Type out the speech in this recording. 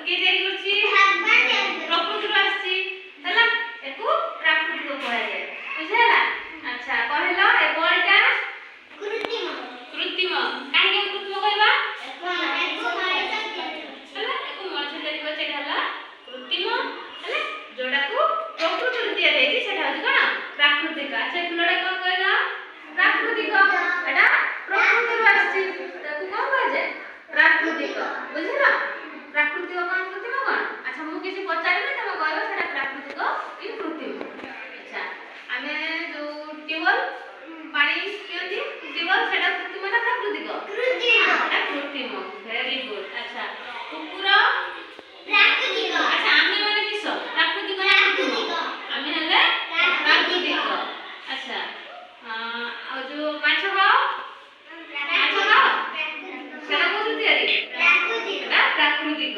କିଏ ତିଆରି କରୁଛି? ପ୍ରକୃତିରୁ ଆସିଛି ହେଲା ଏକୁ ପ୍ରାକୃତିକ କୁହାଯାଏ ବୁଝିହେଲା। ଆଚ୍ଛା କହିଲ ଏ ବଲଟା କୃତ୍ରିମ କାହିଁକି କୃତ୍ରିମ କହିବା ହେଲା ଏକୁ ମଣିଷ ତିଆରି କରିଛି ଏଟା ହେଲା କୃତ୍ରିମ ହେଲା ଯୋଉଟାକୁ ପ୍ରକୃତିରୁ ତିଆରି ହେଇଛି ସେଟା ହଉଛି କଣ ପ୍ରାକୃତିକ। ଆଚ୍ଛା ଫୁଲଟା କଣ କହିଲ ପ୍ରାକୃତିକ ଏଟା ପ୍ରକୃତିରୁ ଆସିଛି ତାକୁ କଣ କୁହାଯାଏ ପ୍ରାକୃତିକ ବୁଝିଲ। ପ୍ରାକୃତିକ କଣ କୃତ୍ରିମ କଣ? ଆଚ୍ଛା ମୁଁ କିଛି ପଚାରିବି ତମେ କହିବ ସେଟା ପ୍ରାକୃତିକ କି କୃତ୍ରିମ। ଆଚ୍ଛା ଆମେ ଯୋଉ ଟ୍ୟୁବଲ ପାଣି ପିଅନ୍ତି ଟ୍ୟୁବଲ ସେଟା କୃତ୍ରିମ ନା ପ୍ରାକୃତିକ? ସେଟା କୃତ୍ରିମ। Very good. ଆଚ୍ଛା କୁକୁର ପ୍ରାକୃତିକ। ଆଚ୍ଛା ଆମେ ମାନେ କିସ ପ୍ରାକୃତିକ ନା କୃତ୍ରିମ? ଆମେ ହେଲେ ପ୍ରାକୃତିକ। ଆଚ୍ଛା ଆଉ ଯୋଉ ମାଛ ଖାଅ ସେଟା କୋଉଥିରୁ ତିଆରି? ସେଟା ପ୍ରାକୃତିକ।